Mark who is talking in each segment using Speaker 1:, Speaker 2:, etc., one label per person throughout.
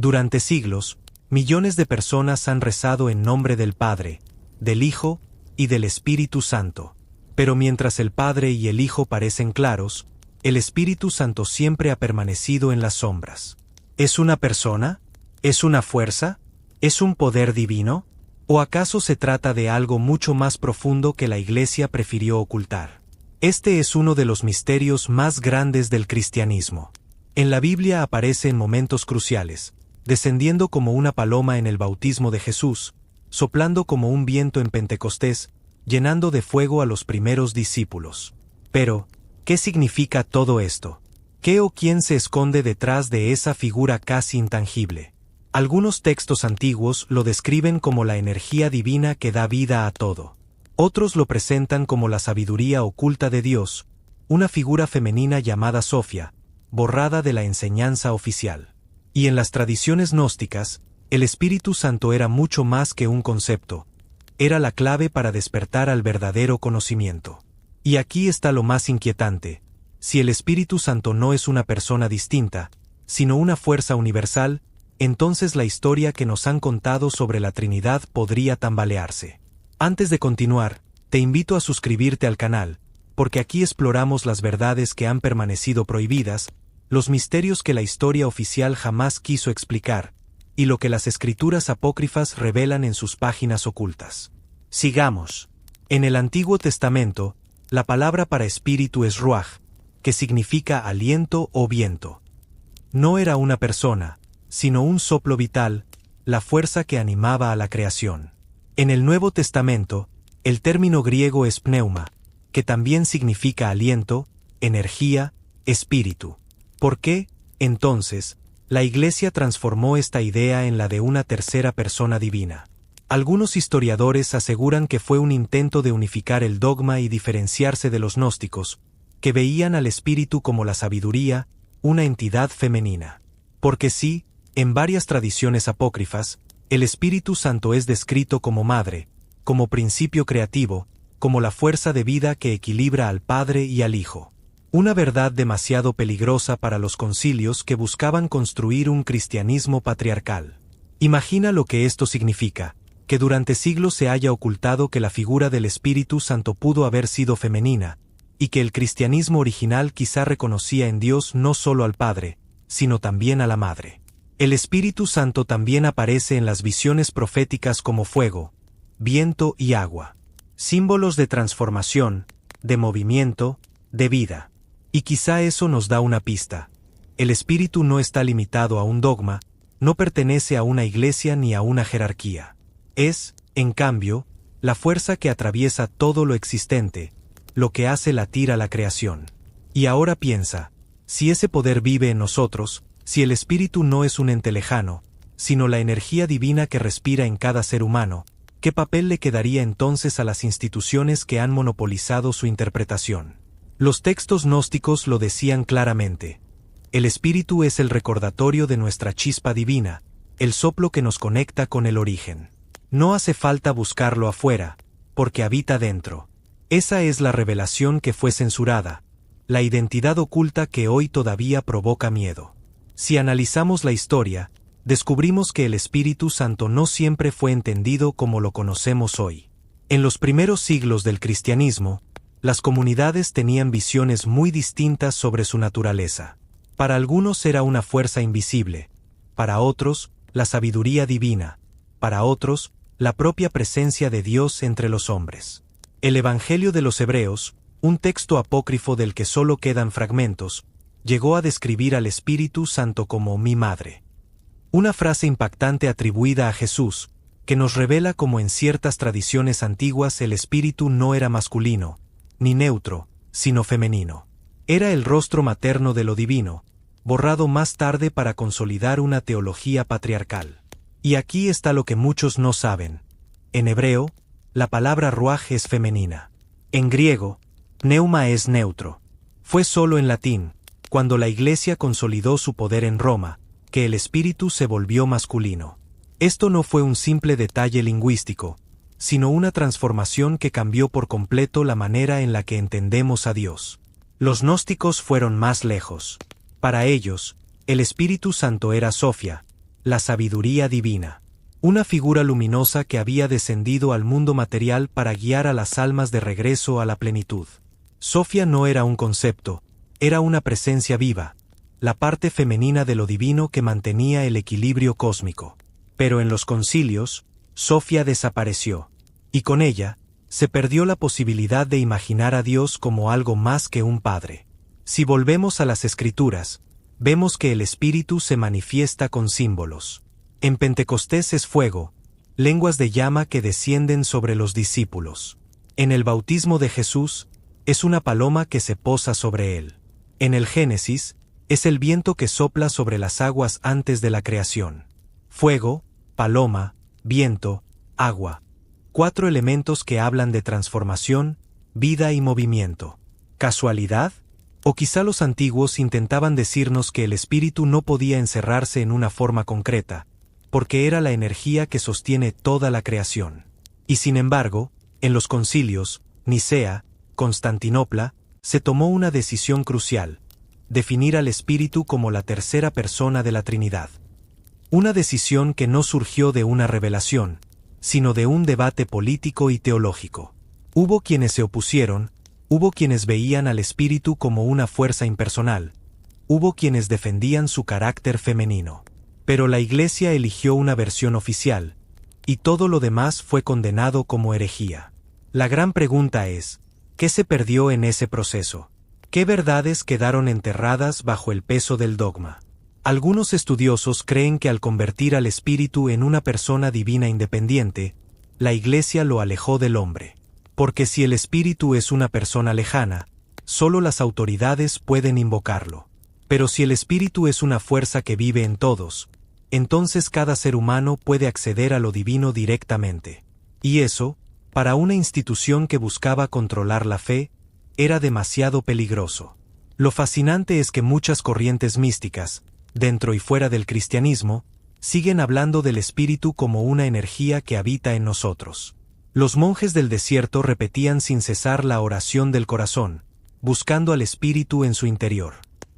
Speaker 1: Durante siglos, millones de personas han rezado en nombre del Padre, del Hijo y del Espíritu Santo. Pero mientras el Padre y el Hijo parecen claros, el Espíritu Santo siempre ha permanecido en las sombras. ¿Es una persona? ¿Es una fuerza? ¿Es un poder divino? ¿O acaso se trata de algo mucho más profundo que la Iglesia prefirió ocultar? Este es uno de los misterios más grandes del cristianismo. En la Biblia aparece en momentos cruciales, descendiendo como una paloma en el bautismo de Jesús, soplando como un viento en Pentecostés, llenando de fuego a los primeros discípulos. Pero, ¿qué significa todo esto? ¿Qué o quién se esconde detrás de esa figura casi intangible? Algunos textos antiguos lo describen como la energía divina que da vida a todo. Otros lo presentan como la sabiduría oculta de Dios, una figura femenina llamada Sofía, borrada de la enseñanza oficial. Y en las tradiciones gnósticas, el Espíritu Santo era mucho más que un concepto. Era la clave para despertar al verdadero conocimiento. Y aquí está lo más inquietante. Si el Espíritu Santo no es una persona distinta, sino una fuerza universal, entonces la historia que nos han contado sobre la Trinidad podría tambalearse. Antes de continuar, te invito a suscribirte al canal, porque aquí exploramos las verdades que han permanecido prohibidas, los misterios que la historia oficial jamás quiso explicar, y lo que las escrituras apócrifas revelan en sus páginas ocultas. Sigamos. En el Antiguo Testamento, la palabra para espíritu es ruaj, que significa aliento o viento. No era una persona, sino un soplo vital, la fuerza que animaba a la creación. En el Nuevo Testamento, el término griego es pneuma, que también significa aliento, energía, espíritu. ¿Por qué, entonces, la Iglesia transformó esta idea en la de una tercera persona divina? Algunos historiadores aseguran que fue un intento de unificar el dogma y diferenciarse de los gnósticos, que veían al espíritu como la sabiduría, una entidad femenina. Porque sí, en varias tradiciones apócrifas, el Espíritu Santo es descrito como madre, como principio creativo, como la fuerza de vida que equilibra al Padre y al Hijo. Una verdad demasiado peligrosa para los concilios que buscaban construir un cristianismo patriarcal. Imagina lo que esto significa, que durante siglos se haya ocultado que la figura del Espíritu Santo pudo haber sido femenina, y que el cristianismo original quizá reconocía en Dios no solo al Padre, sino también a la Madre. El Espíritu Santo también aparece en las visiones proféticas como fuego, viento y agua, símbolos de transformación, de movimiento, de vida. Y quizá eso nos da una pista. El Espíritu no está limitado a un dogma, no pertenece a una iglesia ni a una jerarquía. Es, en cambio, la fuerza que atraviesa todo lo existente, lo que hace latir a la creación. Y ahora piensa, si ese poder vive en nosotros, si el Espíritu no es un ente lejano, sino la energía divina que respira en cada ser humano, ¿qué papel le quedaría entonces a las instituciones que han monopolizado su interpretación? Los textos gnósticos lo decían claramente. El Espíritu es el recordatorio de nuestra chispa divina, el soplo que nos conecta con el origen. No hace falta buscarlo afuera, porque habita dentro. Esa es la revelación que fue censurada, la identidad oculta que hoy todavía provoca miedo. Si analizamos la historia, descubrimos que el Espíritu Santo no siempre fue entendido como lo conocemos hoy. En los primeros siglos del cristianismo, las comunidades tenían visiones muy distintas sobre su naturaleza. Para algunos era una fuerza invisible, para otros, la sabiduría divina, para otros, la propia presencia de Dios entre los hombres. El Evangelio de los Hebreos, un texto apócrifo del que solo quedan fragmentos, llegó a describir al Espíritu Santo como mi madre. Una frase impactante atribuida a Jesús, que nos revela cómo en ciertas tradiciones antiguas el Espíritu no era masculino, ni neutro, sino femenino. Era el rostro materno de lo divino, borrado más tarde para consolidar una teología patriarcal. Y aquí está lo que muchos no saben. En hebreo, la palabra ruaj es femenina. En griego, pneuma es neutro. Fue solo en latín, cuando la Iglesia consolidó su poder en Roma, que el espíritu se volvió masculino. Esto no fue un simple detalle lingüístico, sino una transformación que cambió por completo la manera en la que entendemos a Dios. Los gnósticos fueron más lejos. Para ellos, el Espíritu Santo era Sofía, la sabiduría divina. Una figura luminosa que había descendido al mundo material para guiar a las almas de regreso a la plenitud. Sofía no era un concepto, era una presencia viva, la parte femenina de lo divino que mantenía el equilibrio cósmico. Pero en los concilios, Sofía desapareció, y con ella, se perdió la posibilidad de imaginar a Dios como algo más que un Padre. Si volvemos a las Escrituras, vemos que el Espíritu se manifiesta con símbolos. En Pentecostés es fuego, lenguas de llama que descienden sobre los discípulos. En el bautismo de Jesús, es una paloma que se posa sobre él. En el Génesis, es el viento que sopla sobre las aguas antes de la creación. Fuego, paloma, viento, agua. 4 elementos que hablan de transformación, vida y movimiento. ¿Casualidad? O quizá los antiguos intentaban decirnos que el espíritu no podía encerrarse en una forma concreta, porque era la energía que sostiene toda la creación. Y sin embargo, en los concilios, Nicea, Constantinopla, se tomó una decisión crucial: definir al espíritu como la tercera persona de la Trinidad. Una decisión que no surgió de una revelación, sino de un debate político y teológico. Hubo quienes se opusieron, hubo quienes veían al espíritu como una fuerza impersonal, hubo quienes defendían su carácter femenino. Pero la Iglesia eligió una versión oficial, y todo lo demás fue condenado como herejía. La gran pregunta es, ¿qué se perdió en ese proceso? ¿Qué verdades quedaron enterradas bajo el peso del dogma? Algunos estudiosos creen que al convertir al espíritu en una persona divina independiente, la Iglesia lo alejó del hombre. Porque si el espíritu es una persona lejana, solo las autoridades pueden invocarlo. Pero si el espíritu es una fuerza que vive en todos, entonces cada ser humano puede acceder a lo divino directamente. Y eso, para una institución que buscaba controlar la fe, era demasiado peligroso. Lo fascinante es que muchas corrientes místicas, dentro y fuera del cristianismo, siguen hablando del espíritu como una energía que habita en nosotros. Los monjes del desierto repetían sin cesar la oración del corazón, buscando al espíritu en su interior.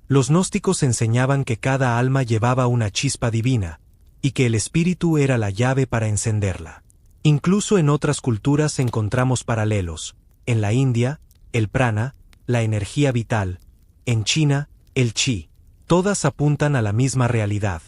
Speaker 1: Los gnósticos enseñaban que cada alma llevaba una chispa divina, y que el espíritu era la llave para encenderla. Incluso en otras culturas encontramos paralelos: en la India, el prana, la energía vital; en China, el chi. Todas apuntan a la misma realidad: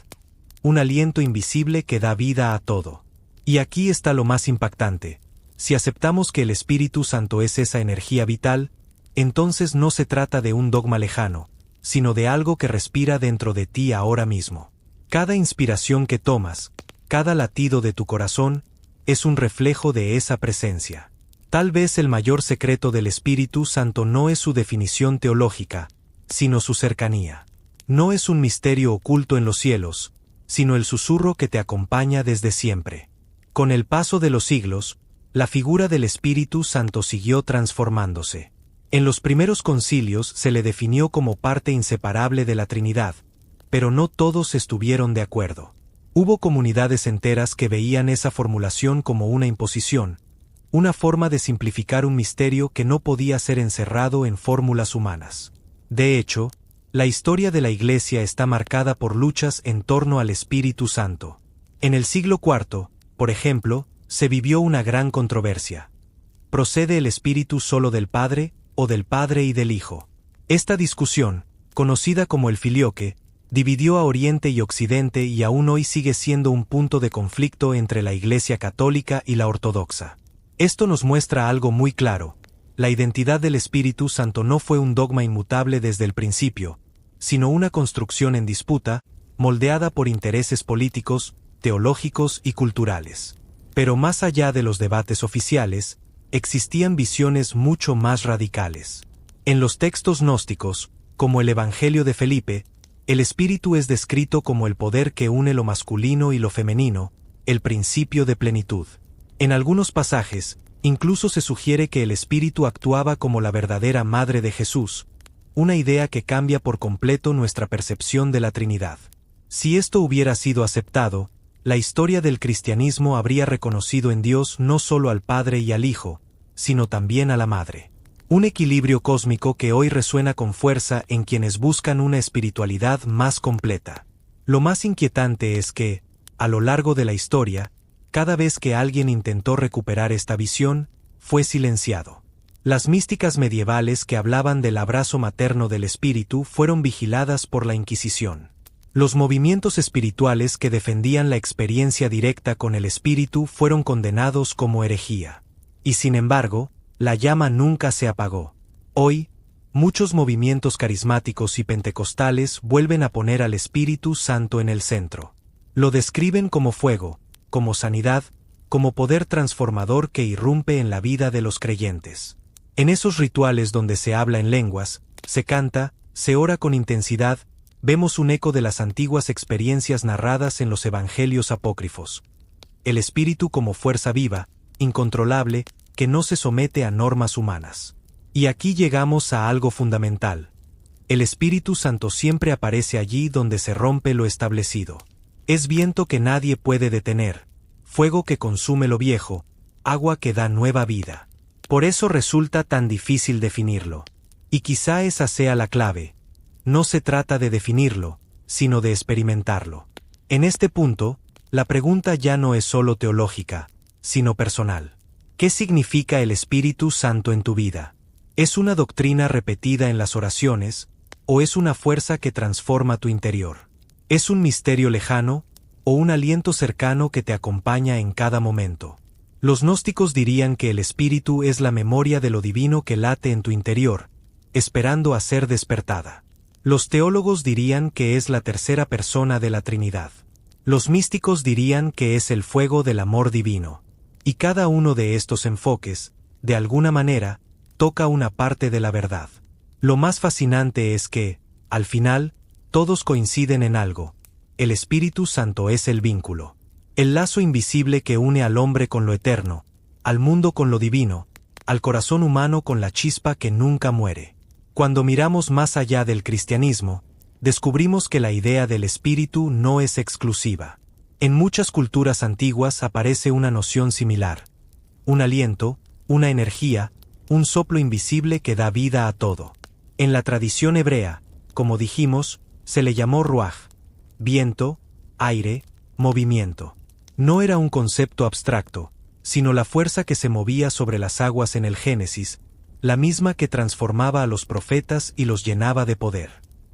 Speaker 1: un aliento invisible que da vida a todo. Y aquí está lo más impactante: si aceptamos que el Espíritu Santo es esa energía vital, entonces no se trata de un dogma lejano, sino de algo que respira dentro de ti ahora mismo. Cada inspiración que tomas, cada latido de tu corazón, es un reflejo de esa presencia. Tal vez el mayor secreto del Espíritu Santo no es su definición teológica, sino su cercanía. No es un misterio oculto en los cielos, sino el susurro que te acompaña desde siempre. Con el paso de los siglos, la figura del Espíritu Santo siguió transformándose. En los primeros concilios se le definió como parte inseparable de la Trinidad, pero no todos estuvieron de acuerdo. Hubo comunidades enteras que veían esa formulación como una imposición, una forma de simplificar un misterio que no podía ser encerrado en fórmulas humanas. De hecho, la historia de la Iglesia está marcada por luchas en torno al Espíritu Santo. En el siglo IV, por ejemplo, se vivió una gran controversia. ¿Procede el Espíritu solo del Padre, o del Padre y del Hijo? Esta discusión, conocida como el filioque, dividió a Oriente y Occidente y aún hoy sigue siendo un punto de conflicto entre la Iglesia católica y la ortodoxa. Esto nos muestra algo muy claro: la identidad del Espíritu Santo no fue un dogma inmutable desde el principio, sino una construcción en disputa, moldeada por intereses políticos, teológicos y culturales. Pero más allá de los debates oficiales, existían visiones mucho más radicales. En los textos gnósticos, como el Evangelio de Felipe, el Espíritu es descrito como el poder que une lo masculino y lo femenino, el principio de plenitud. En algunos pasajes, incluso se sugiere que el Espíritu actuaba como la verdadera Madre de Jesús, una idea que cambia por completo nuestra percepción de la Trinidad. Si esto hubiera sido aceptado, la historia del cristianismo habría reconocido en Dios no solo al Padre y al Hijo, sino también a la Madre. Un equilibrio cósmico que hoy resuena con fuerza en quienes buscan una espiritualidad más completa. Lo más inquietante es que, a lo largo de la historia, cada vez que alguien intentó recuperar esta visión, fue silenciado. Las místicas medievales que hablaban del abrazo materno del espíritu fueron vigiladas por la Inquisición. Los movimientos espirituales que defendían la experiencia directa con el espíritu fueron condenados como herejía. Y sin embargo, la llama nunca se apagó. Hoy, muchos movimientos carismáticos y pentecostales vuelven a poner al Espíritu Santo en el centro. Lo describen como fuego, como sanidad, como poder transformador que irrumpe en la vida de los creyentes. En esos rituales donde se habla en lenguas, se canta, se ora con intensidad, vemos un eco de las antiguas experiencias narradas en los evangelios apócrifos. El Espíritu como fuerza viva, incontrolable, que no se somete a normas humanas. Y aquí llegamos a algo fundamental. El Espíritu Santo siempre aparece allí donde se rompe lo establecido. Es viento que nadie puede detener, fuego que consume lo viejo, agua que da nueva vida. Por eso resulta tan difícil definirlo. Y quizá esa sea la clave. No se trata de definirlo, sino de experimentarlo. En este punto, la pregunta ya no es solo teológica, sino personal. ¿Qué significa el Espíritu Santo en tu vida? ¿Es una doctrina repetida en las oraciones, o es una fuerza que transforma tu interior? ¿Es un misterio lejano, o un aliento cercano que te acompaña en cada momento? Los gnósticos dirían que el Espíritu es la memoria de lo divino que late en tu interior, esperando a ser despertada. Los teólogos dirían que es la tercera persona de la Trinidad. Los místicos dirían que es el fuego del amor divino. Y cada uno de estos enfoques, de alguna manera, toca una parte de la verdad. Lo más fascinante es que, al final, todos coinciden en algo. El Espíritu Santo es el vínculo. El lazo invisible que une al hombre con lo eterno, al mundo con lo divino, al corazón humano con la chispa que nunca muere. Cuando miramos más allá del cristianismo, descubrimos que la idea del Espíritu no es exclusiva. En muchas culturas antiguas aparece una noción similar. Un aliento, una energía, un soplo invisible que da vida a todo. En la tradición hebrea, como dijimos, se le llamó ruaj, viento, aire, movimiento. No era un concepto abstracto, sino la fuerza que se movía sobre las aguas en el Génesis, la misma que transformaba a los profetas y los llenaba de poder.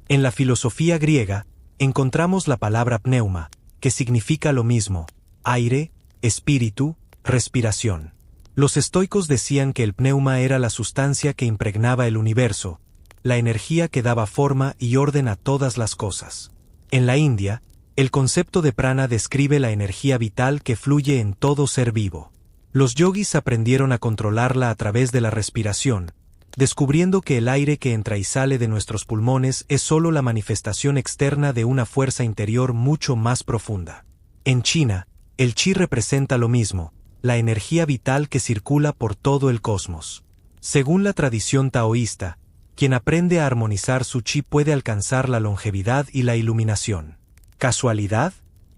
Speaker 1: En la filosofía griega, encontramos la palabra pneuma, que significa lo mismo, aire, espíritu, respiración. Los estoicos decían que el pneuma era la sustancia que impregnaba el universo, la energía que daba forma y orden a todas las cosas. En la India, el concepto de prana describe la energía vital que fluye en todo ser vivo. Los yogis aprendieron a controlarla a través de la respiración, descubriendo que el aire que entra y sale de nuestros pulmones es solo la manifestación externa de una fuerza interior mucho más profunda. En China, el chi representa lo mismo, la energía vital que circula por todo el cosmos. Según la tradición taoísta, quien aprende a armonizar su chi puede alcanzar la longevidad y la iluminación. ¿Casualidad?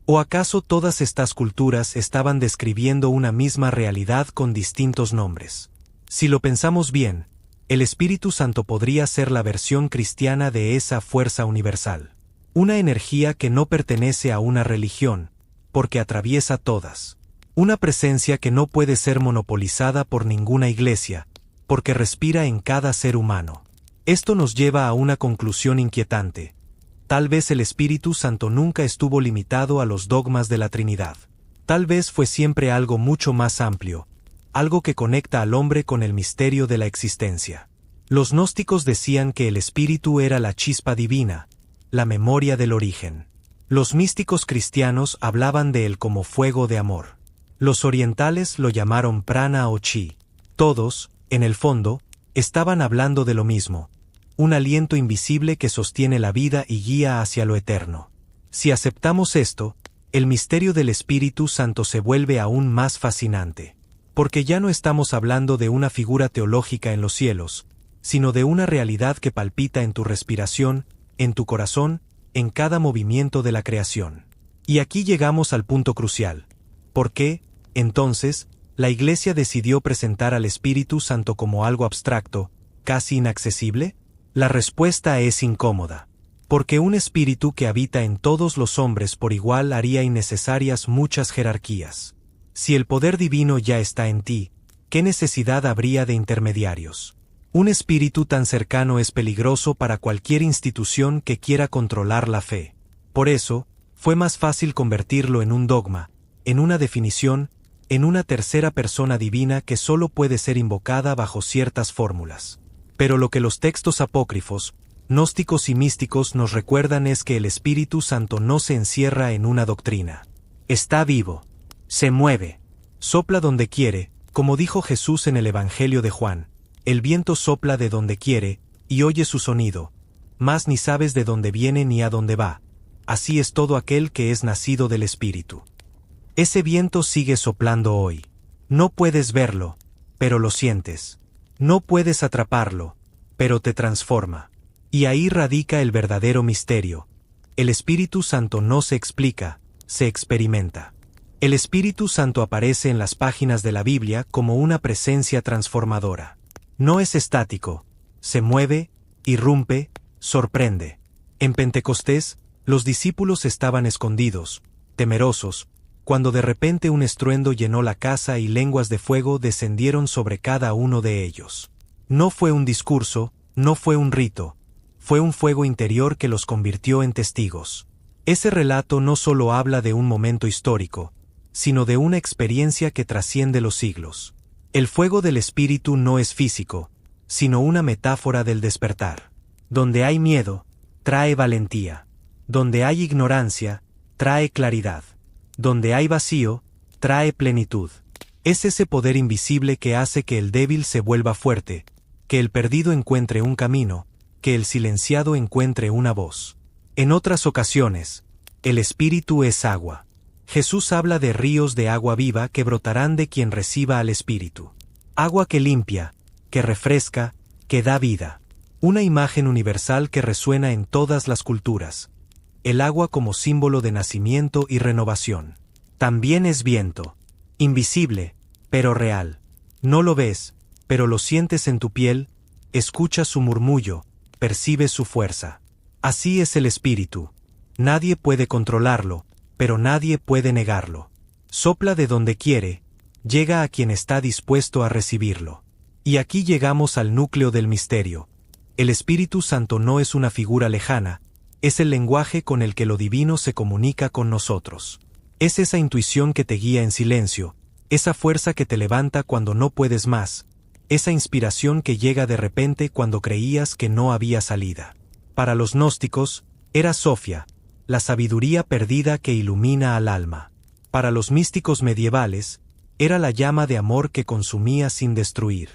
Speaker 1: ¿O acaso todas estas culturas estaban describiendo una misma realidad con distintos nombres? Si lo pensamos bien, el Espíritu Santo podría ser la versión cristiana de esa fuerza universal. Una energía que no pertenece a una religión, porque atraviesa todas. Una presencia que no puede ser monopolizada por ninguna iglesia, porque respira en cada ser humano. Esto nos lleva a una conclusión inquietante. Tal vez el Espíritu Santo nunca estuvo limitado a los dogmas de la Trinidad. Tal vez fue siempre algo mucho más amplio, algo que conecta al hombre con el misterio de la existencia. Los gnósticos decían que el Espíritu era la chispa divina, la memoria del origen. Los místicos cristianos hablaban de él como fuego de amor. Los orientales lo llamaron prana o chi. Todos, en el fondo, estaban hablando de lo mismo. Un aliento invisible que sostiene la vida y guía hacia lo eterno. Si aceptamos esto, el misterio del Espíritu Santo se vuelve aún más fascinante. Porque ya no estamos hablando de una figura teológica en los cielos, sino de una realidad que palpita en tu respiración, en tu corazón, en cada movimiento de la creación. Y aquí llegamos al punto crucial. ¿Por qué, entonces, la Iglesia decidió presentar al Espíritu Santo como algo abstracto, casi inaccesible? La respuesta es incómoda. Porque un espíritu que habita en todos los hombres por igual haría innecesarias muchas jerarquías. Si el poder divino ya está en ti, ¿qué necesidad habría de intermediarios? Un espíritu tan cercano es peligroso para cualquier institución que quiera controlar la fe. Por eso, fue más fácil convertirlo en un dogma, en una definición, en una tercera persona divina que solo puede ser invocada bajo ciertas fórmulas. Pero lo que los textos apócrifos, gnósticos y místicos nos recuerdan es que el Espíritu Santo no se encierra en una doctrina. Está vivo. Se mueve. Sopla donde quiere, como dijo Jesús en el Evangelio de Juan. El viento sopla de donde quiere, y oye su sonido, mas ni sabes de dónde viene ni a dónde va. Así es todo aquel que es nacido del Espíritu. Ese viento sigue soplando hoy. No puedes verlo, pero lo sientes. No puedes atraparlo, pero te transforma. Y ahí radica el verdadero misterio. El Espíritu Santo no se explica, se experimenta. El Espíritu Santo aparece en las páginas de la Biblia como una presencia transformadora. No es estático, se mueve, irrumpe, sorprende. En Pentecostés, los discípulos estaban escondidos, temerosos, cuando de repente un estruendo llenó la casa y lenguas de fuego descendieron sobre cada uno de ellos. No fue un discurso, no fue un rito, fue un fuego interior que los convirtió en testigos. Ese relato no solo habla de un momento histórico, sino de una experiencia que trasciende los siglos. El fuego del Espíritu no es físico, sino una metáfora del despertar. Donde hay miedo, trae valentía. Donde hay ignorancia, trae claridad. Donde hay vacío, trae plenitud. Es ese poder invisible que hace que el débil se vuelva fuerte, que el perdido encuentre un camino, que el silenciado encuentre una voz. En otras ocasiones, el Espíritu es agua. Jesús habla de ríos de agua viva que brotarán de quien reciba al Espíritu. Agua que limpia, que refresca, que da vida. Una imagen universal que resuena en todas las culturas. El agua como símbolo de nacimiento y renovación. También es viento. Invisible, pero real. No lo ves, pero lo sientes en tu piel, escuchas su murmullo, percibes su fuerza. Así es el Espíritu. Nadie puede controlarlo, pero nadie puede negarlo. Sopla de donde quiere, llega a quien está dispuesto a recibirlo. Y aquí llegamos al núcleo del misterio. El Espíritu Santo no es una figura lejana, es el lenguaje con el que lo divino se comunica con nosotros. Es esa intuición que te guía en silencio, esa fuerza que te levanta cuando no puedes más, esa inspiración que llega de repente cuando creías que no había salida. Para los gnósticos, era Sofía, la sabiduría perdida que ilumina al alma. Para los místicos medievales, era la llama de amor que consumía sin destruir.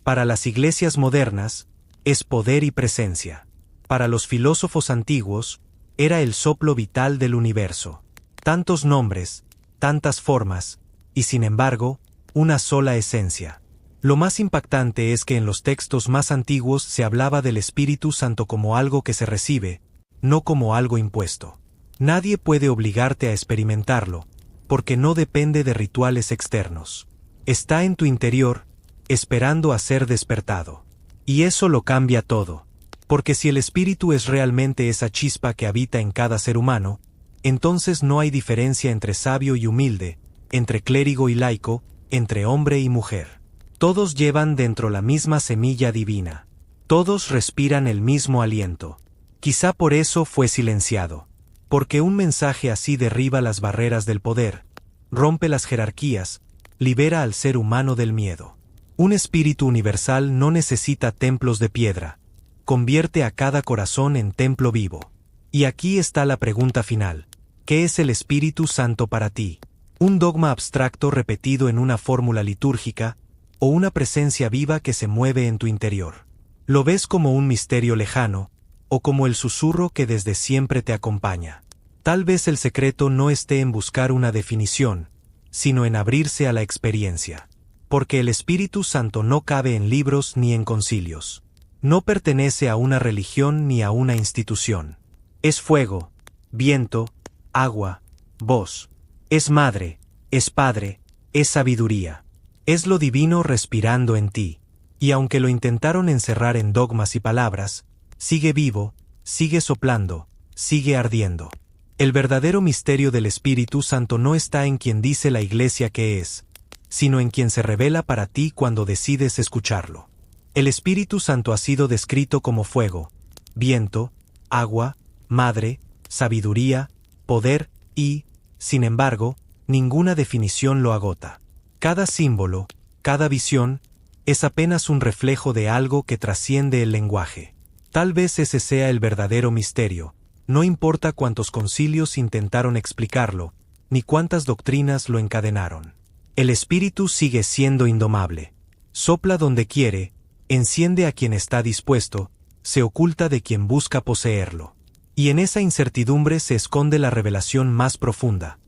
Speaker 1: Para las iglesias modernas, es poder y presencia. Para los filósofos antiguos, era el soplo vital del universo. Tantos nombres, tantas formas, y sin embargo, una sola esencia. Lo más impactante es que en los textos más antiguos se hablaba del Espíritu Santo como algo que se recibe, no como algo impuesto. Nadie puede obligarte a experimentarlo, porque no depende de rituales externos. Está en tu interior, esperando a ser despertado. Y eso lo cambia todo. Porque si el Espíritu es realmente esa chispa que habita en cada ser humano, entonces no hay diferencia entre sabio y humilde, entre clérigo y laico, entre hombre y mujer. Todos llevan dentro la misma semilla divina. Todos respiran el mismo aliento. Quizá por eso fue silenciado. Porque un mensaje así derriba las barreras del poder, rompe las jerarquías, libera al ser humano del miedo. Un espíritu universal no necesita templos de piedra. Convierte a cada corazón en templo vivo. Y aquí está la pregunta final. ¿Qué es el Espíritu Santo para ti? ¿Un dogma abstracto repetido en una fórmula litúrgica, o una presencia viva que se mueve en tu interior? ¿Lo ves como un misterio lejano, o como el susurro que desde siempre te acompaña? Tal vez el secreto no esté en buscar una definición, sino en abrirse a la experiencia. Porque el Espíritu Santo no cabe en libros ni en concilios. No pertenece a una religión ni a una institución. Es fuego, viento, agua, voz. Es madre, es padre, es sabiduría. Es lo divino respirando en ti. Y aunque lo intentaron encerrar en dogmas y palabras, sigue vivo, sigue soplando, sigue ardiendo. El verdadero misterio del Espíritu Santo no está en quien dice la Iglesia que es, sino en quien se revela para ti cuando decides escucharlo. El Espíritu Santo ha sido descrito como fuego, viento, agua, madre, sabiduría, poder y, sin embargo, ninguna definición lo agota. Cada símbolo, cada visión, es apenas un reflejo de algo que trasciende el lenguaje. Tal vez ese sea el verdadero misterio, no importa cuántos concilios intentaron explicarlo, ni cuántas doctrinas lo encadenaron. El Espíritu sigue siendo indomable. Sopla donde quiere, enciende a quien está dispuesto, se oculta de quien busca poseerlo. Y en esa incertidumbre se esconde la revelación más profunda.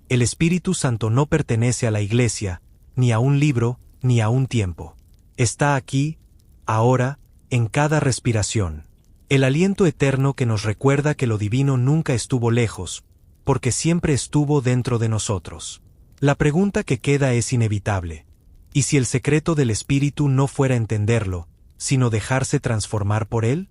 Speaker 1: El Espíritu Santo no pertenece a la Iglesia, ni a un libro, ni a un tiempo. Está aquí, ahora, en cada respiración. El aliento eterno que nos recuerda que lo divino nunca estuvo lejos, porque siempre estuvo dentro de nosotros. La pregunta que queda es inevitable. ¿Y si el secreto del Espíritu no fuera entenderlo, sino dejarse transformar por él?